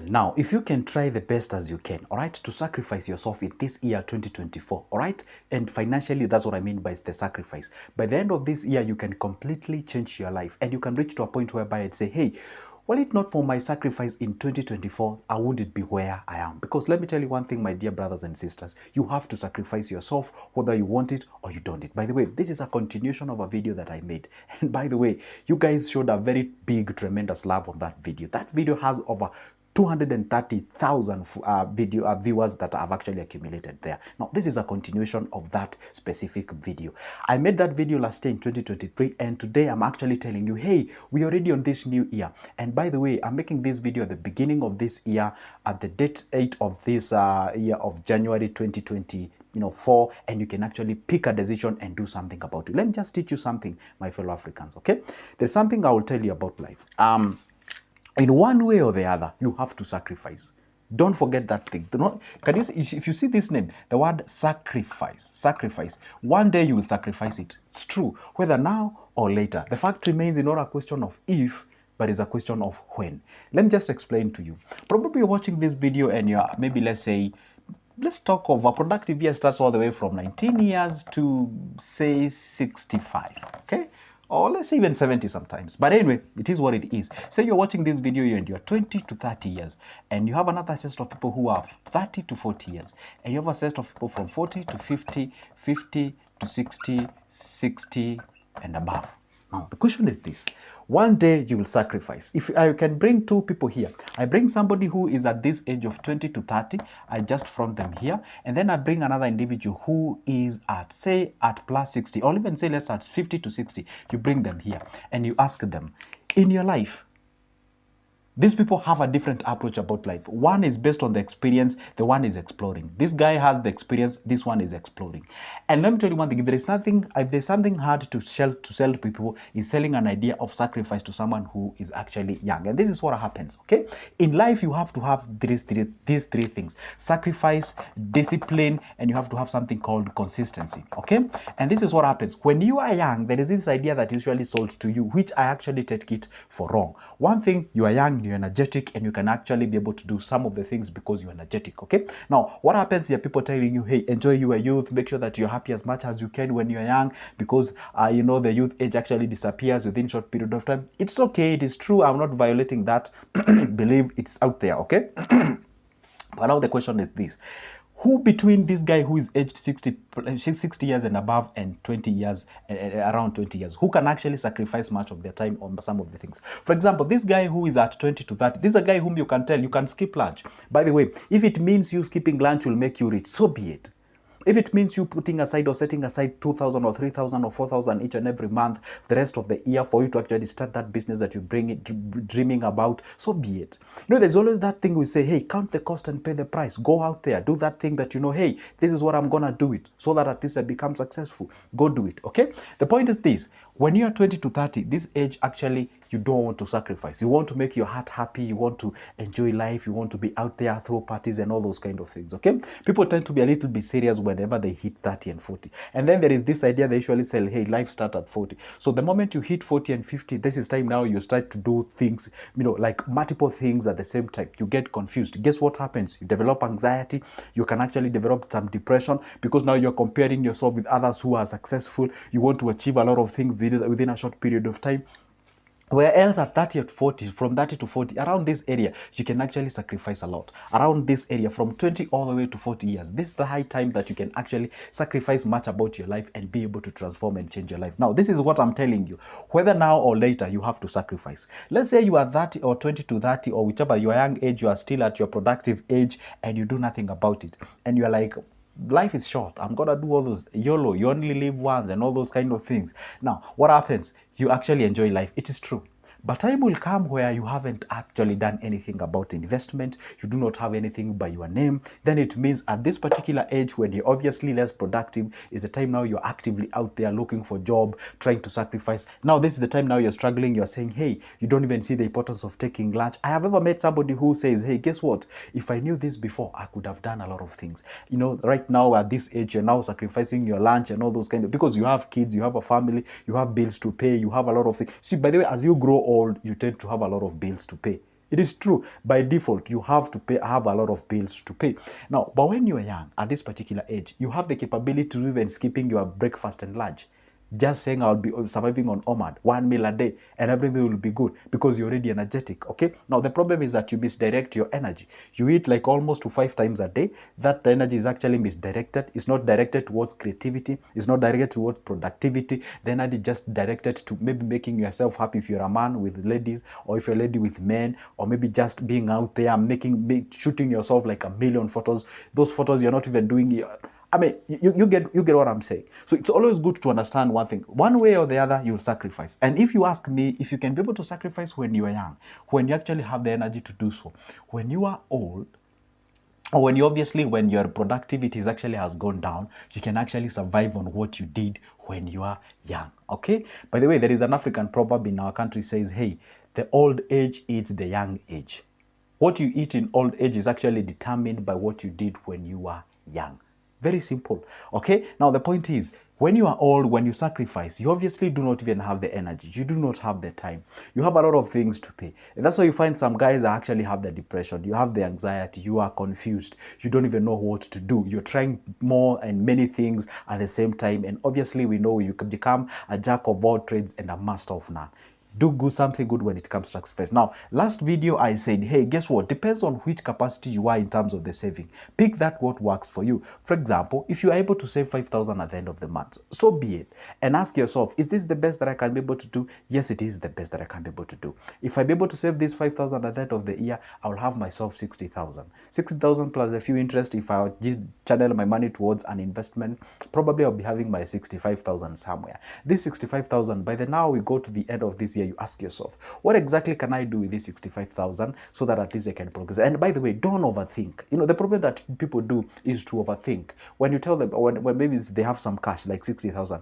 Now, if you can try the best as you can, all right, to sacrifice yourself in this year 2024, all right, and financially, that's what I mean by the sacrifice. By the end of this year, you can completely change your life, and you can reach to a point whereby I'd say, hey, were it not for my sacrifice in 2024, I wouldn't be where I am. Because let me tell you one thing, my dear brothers and sisters, you have to sacrifice yourself whether you want it or you don't it. By the way, this is a continuation of a video that I made. And by the way, you guys showed a very big, tremendous love on that video. That video has over 230,000 viewers that have actually accumulated there. Now, this is a continuation of that specific video. I made that video last year in 2023, and today I'm actually telling you, hey, we're already on this new year. And by the way, I'm making this video at the beginning of this year, at the date 8 of this year of January 2024, and you can actually pick a decision and do something about it. Let me just teach you something, my fellow Africans, okay? There's something I will tell you about life. In one way or the other, you have to sacrifice. Don't forget that thing. Can you see, if you see this name, the word sacrifice, one day you will sacrifice it. It's true, whether now or later. The fact remains, it's not a question of if, but it's a question of when. Let me just explain to you. Probably you're watching this video and you're maybe, let's talk of a productive year starts all the way from 19 years to say 65, okay? Or let's say even 70 sometimes. But anyway, it is what it is. Say you're watching this video and you're 20 to 30 years, and you have another set of people who are 30 to 40 years, and you have a set of people from 40 to 50, 50 to 60, 60 and above. Now, the question is this. One day you will sacrifice. If I can bring two people here, I bring somebody who is at this age of 20 to 30, I just front them here, and then I bring another individual who is at, say, at plus 60, or even say let's start 50 to 60. You bring them here, and you ask them, in your life, these people have a different approach about life. One is based on the experience, the one is exploring. This guy has the experience, this one is exploring. And let me tell you one thing, if there's something hard to sell to people, is selling an idea of sacrifice to someone who is actually young. And this is what happens, okay? In life, you have to have these three things: sacrifice, discipline, and you have to have something called consistency, okay? And this is what happens. When you are young, there is this idea that is usually sold to you, which I actually take it for wrong. One thing, you are young, you're energetic, and you can actually be able to do some of the things because you're energetic, okay? Now, what happens here? People telling you, hey, enjoy your youth, make sure that you're happy as much as you can when you're young, because you know, the youth age actually disappears within a short period of time. It's okay, it is true, I'm not violating that. Believe it's out there, okay? But now the question is this: who between this guy who is aged 60 years and above and 20 years, around 20 years, who can actually sacrifice much of their time on some of the things? For example, this guy who is at 20 to 30, this is a guy whom you can tell you can skip lunch. By the way, if it means you skipping lunch will make you rich, so be it. If it means you putting aside or setting aside 2,000 or 3,000 or 4,000 each and every month, the rest of the year, for you to actually start that business that you bring it dreaming about, so be it. You know, there's always that thing we say, hey, count the cost and pay the price. Go out there, do that thing that you know, hey, this is what I'm gonna do it, so that at least I become successful. Go do it, okay? The point is this: when you are 20 to 30, this age actually, you don't want to sacrifice. You want to make your heart happy. You want to enjoy life. You want to be out there, throw parties and all those kind of things, okay? People tend to be a little bit serious whenever they hit 30 and 40. And then there is this idea they usually say, hey, life starts at 40. So the moment you hit 40 and 50, this is time now you start to do things, you know, like multiple things at the same time. You get confused. Guess what happens? You develop anxiety. You can actually develop some depression, because now you're comparing yourself with others who are successful. You want to achieve a lot of things within a short period of time. Where else at 30 or 40, from 30 to 40, around this area, you can actually sacrifice a lot. Around this area, from 20 all the way to 40 years, this is the high time that you can actually sacrifice much about your life and be able to transform and change your life. Now, this is what I'm telling you. Whether now or later, you have to sacrifice. Let's say you are 30 or 20 to 30, or whichever your young age, you are still at your productive age, and you do nothing about it. And you're like, life is short, I'm gonna do all those YOLO, you only live once, and all those kind of things. Now, what happens? You actually enjoy life. It is true. But time will come where you haven't actually done anything about investment, you do not have anything by your name. Then it means at this particular age, when you're obviously less productive, is the time now you're actively out there looking for a job, trying to sacrifice. Now this is the time now you're struggling, you're saying, hey, you don't even see the importance of taking lunch. I have ever met somebody who says, hey, guess what? If I knew this before, I could have done a lot of things. You know, right now at this age, you're now sacrificing your lunch and all those kind of, because you have kids, you have a family, you have bills to pay, you have a lot of things. See, by the way, as you grow old, you tend to have a lot of bills to pay. It is true. By default, you have to have a lot of bills to pay. Now, but when you are young, at this particular age, you have the capability to even skipping your breakfast and lunch. Just saying I'll be surviving on OMAD, 1 meal a day, and everything will be good because you're already energetic, okay? Now, the problem is that you misdirect your energy. You eat like almost to 5 times a day. That energy is actually misdirected. It's not directed towards creativity. It's not directed towards productivity. The energy just directed to maybe making yourself happy if you're a man with ladies, or if you're a lady with men, or maybe just being out there shooting yourself like a million photos. Those photos you're not even doing. I mean, you get what I'm saying. So it's always good to understand one thing. One way or the other, you'll sacrifice. And if you ask me, if you can be able to sacrifice when you are young, when you actually have the energy to do so, when you are old, or when your productivity actually has gone down, you can actually survive on what you did when you are young. Okay? By the way, there is an African proverb in our country says, hey, the old age eats the young age. What you eat in old age is actually determined by what you did when you were young. Very simple. Okay? Now, the point is, when you are old, when you sacrifice, you obviously do not even have the energy. You do not have the time. You have a lot of things to pay. And that's why you find some guys that actually have the depression. You have the anxiety. You are confused. You don't even know what to do. You're trying more and many things at the same time. And obviously, we know you can become a jack of all trades and a master of none. Do good, something good when it comes to sacrifice. Now, last video I said, hey, guess what? Depends on which capacity you are in terms of the saving. Pick that what works for you. For example, if you are able to save 5,000 at the end of the month, so be it. And ask yourself, is this the best that I can be able to do? Yes, it is the best that I can be able to do. If I'm able to save this 5,000 at the end of the year, I will have myself 60,000. 60,000 plus a few interest. If I just channel my money towards an investment, probably I'll be having my 65,000 somewhere. This 65,000, by the now we go to the end of this year, you ask yourself, what exactly can I do with this 65,000 so that at least I can progress? And by the way, don't overthink. You know, the problem that people do is to overthink. When you tell them, when maybe they have some cash, like 60,000,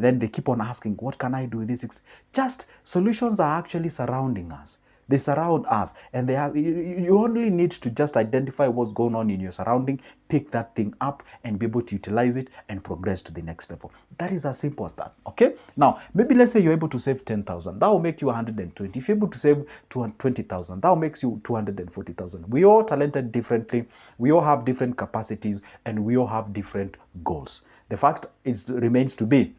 then they keep on asking, what can I do with this? Just solutions are actually surrounding us. They surround us, and you only need to just identify what's going on in your surrounding, pick that thing up, and be able to utilize it and progress to the next level. That is as simple as that. Okay? Now, maybe let's say you're able to save 10,000. That will make you 120. If you're able to save 20,000, that will make you 240,000. We all talented differently. We all have different capacities, and we all have different goals. The fact remains to be,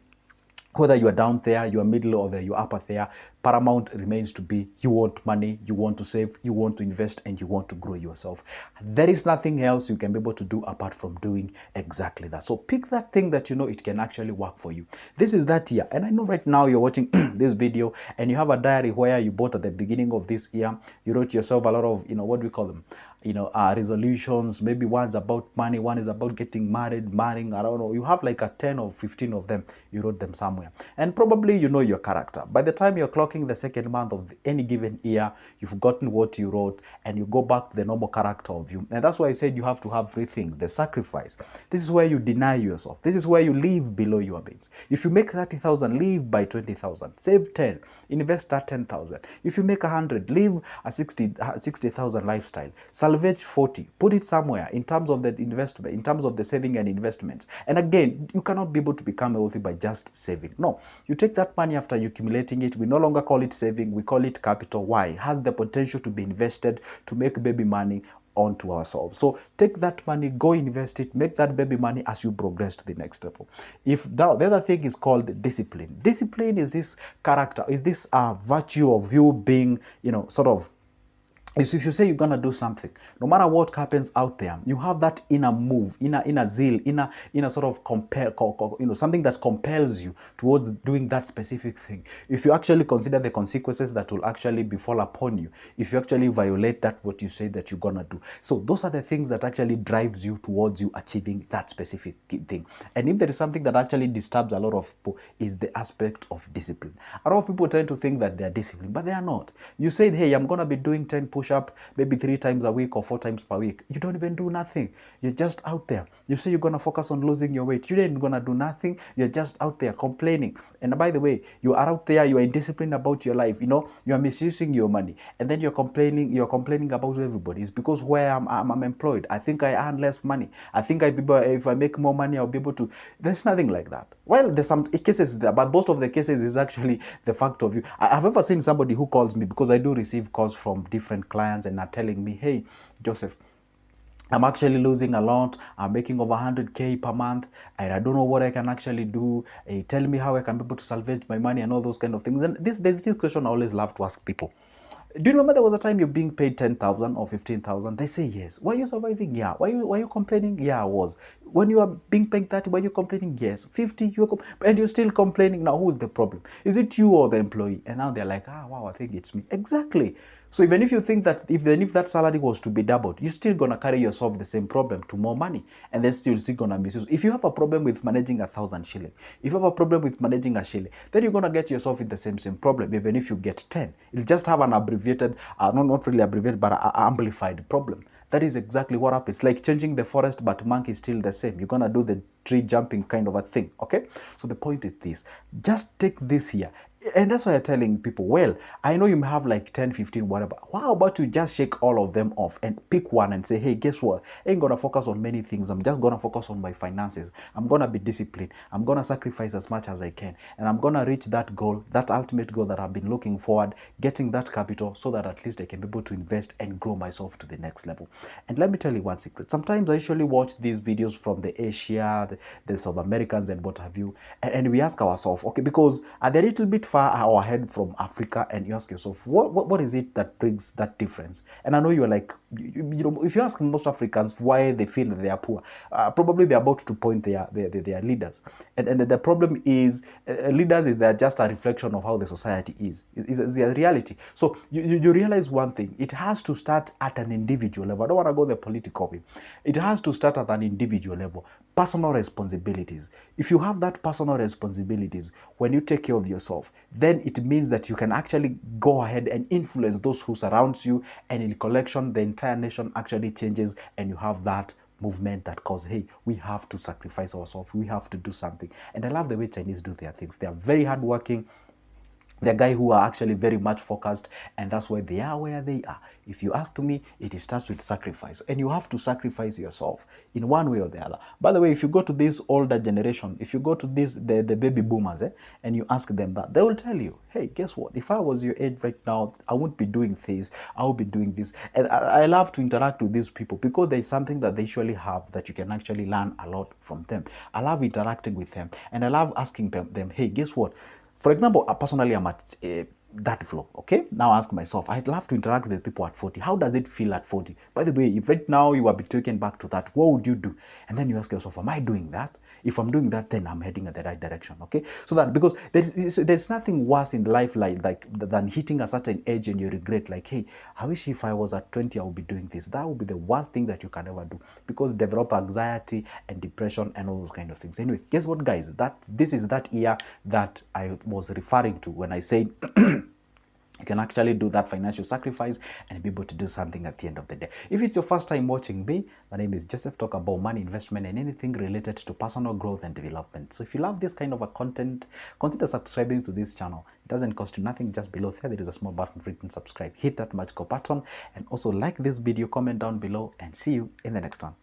whether you are down there, you are middle, or you are upper there, paramount remains to be you want money, you want to save, you want to invest, and you want to grow yourself. There is nothing else you can be able to do apart from doing exactly that. So pick that thing that you know it can actually work for you. This is that year. And I know right now you're watching this video and you have a diary where you bought at the beginning of this year. You wrote yourself a lot of, what do we call them? Resolutions. Maybe one is about money, one is about getting marrying, I don't know. You have like a 10 or 15 of them. You wrote them somewhere. And probably you know your character. By the time you're clocking the second month of any given year, you've forgotten what you wrote and you go back to the normal character of you. And that's why I said you have to have three things. The sacrifice. This is where you deny yourself. This is where you live below your means. If you make 30,000, live by 20,000. Save 10. Invest that 10,000. If you make 100, live a 60,000 lifestyle. Salvage 40. Put it somewhere in terms of the investment, in terms of the saving and investments. And again, you cannot be able to become wealthy by just saving. No, you take that money after you accumulating it. We no longer call it saving. We call it capital. Why? It has the potential to be invested to make baby money onto ourselves. So take that money, go invest it, make that baby money as you progress to the next level. If now the other thing is called discipline. Discipline is this character, is this virtue of you being, sort of, is if you say you're gonna do something, no matter what happens out there, you have that inner move, inner zeal, inner sort of something that compels you towards doing that specific thing. If you actually consider the consequences that will actually befall upon you, if you actually violate that what you say that you're gonna do. So those are the things that actually drives you towards you achieving that specific thing. And if there is something that actually disturbs a lot of people, is the aspect of discipline. A lot of people tend to think that they are disciplined, but they are not. You said, hey, I'm gonna be doing 10 push up maybe 3 times a week or 4 times per week. You don't even do nothing. You're just out there. You say you're going to focus on losing your weight. You ain't going to do nothing. You're just out there complaining. And by the way, you are out there, you are indisciplined about your life. You are misusing your money. And then you're complaining about everybody. It's because where I'm employed, I think I earn less money. I think if I make more money, I'll be able to. There's nothing like that. Well, there's some cases there, but most of the cases is actually the fact of you. I've ever seen somebody who calls me, because I do receive calls from different clients. clients and are telling me, hey, Joseph, I'm actually losing a lot. I'm making over 100K per month, and I don't know what I can actually do. Tell me how I can be able to salvage my money and all those kind of things. And there's this question I always love to ask people. Do you remember there was a time you're being paid 10,000 or 15,000? They say yes. Were you surviving? Yeah. Were you complaining? Yeah, I was. When you are being paid 30, were you complaining? Yes. 50, and you're still complaining. Now, who's the problem? Is it you or the employee? And now they're like, wow, I think it's me. Exactly. So even if you think that, even if that salary was to be doubled, you're still gonna carry yourself the same problem to more money, and then still gonna misuse. If you have a problem with managing 1,000 shilling, if you have a problem with managing a shilling, then you're gonna get yourself in the same problem. Even if you get 10, it'll just have an abbreviated, not really abbreviated, but amplified problem. That is exactly what happens. Like changing the forest, but monkey is still the same. You're gonna do the tree jumping kind of a thing. Okay. So the point is this: just take this here. And that's why I'm telling people, well, I know you may have like 10, 15, whatever. How about you just shake all of them off and pick one and say, hey, guess what? I ain't gonna focus on many things. I'm just gonna focus on my finances. I'm gonna be disciplined. I'm gonna sacrifice as much as I can. And I'm gonna reach that goal, that ultimate goal that I've been looking forward, getting that capital so that at least I can be able to invest and grow myself to the next level. And let me tell you one secret. Sometimes I usually watch these videos from the Asia, the South Americans and what have you, and we ask ourselves, okay, because are they a little bit far ahead from Africa, and you ask yourself, what is it that brings that difference? And I know you're like, you know, if you ask most Africans why they feel that they are poor, probably they're about to point their leaders, and the problem is leaders is they're just a reflection of how the society is the reality. So you realize one thing: it has to start at an individual level. I don't want to go the political way. It has to start at an individual level. Personal responsibilities. If you have that personal responsibilities, when you take care of yourself, then it means that you can actually go ahead and influence those who surrounds you, and in collection, the entire nation actually changes, and you have that movement that calls, hey, we have to sacrifice ourselves, we have to do something. And I love the way Chinese do their things. They are very hardworking. The guy who are actually very much focused, and that's why they are where they are. If you ask me, it starts with sacrifice, and you have to sacrifice yourself in one way or the other. By the way, if you go to this older generation, if you go to this the baby boomers, and you ask them that, they will tell you, hey, guess what? If I was your age right now, I wouldn't be doing this, I would be doing this. And I love to interact with these people because there's something that they usually have that you can actually learn a lot from them. I love interacting with them, and I love asking them, hey, guess what? For example, personally, I'm at that flow. Okay, now ask myself, I'd love to interact with people at 40. How does it feel at 40? By the way, if right now you are be taken back to that, what would you do? And then you ask yourself, am I doing that? If I'm doing that, then I'm heading in the right direction. Okay, so that, because there's nothing worse in life like than hitting a certain age and you regret, like, hey, I wish if I was at 20 I would be doing this. That would be the worst thing that you can ever do, because develop anxiety and depression and all those kind of things. Anyway, guess what, guys? This is that year that I was referring to when I said you can actually do that financial sacrifice and be able to do something at the end of the day. If it's your first time watching me, my name is Joseph. Talk about money, investment, and anything related to personal growth and development. So if you love this kind of a content, consider subscribing to this channel. It doesn't cost you nothing. Just below there is a small button written subscribe. Hit that magical button, and also like this video, comment down below, and see you in the next one.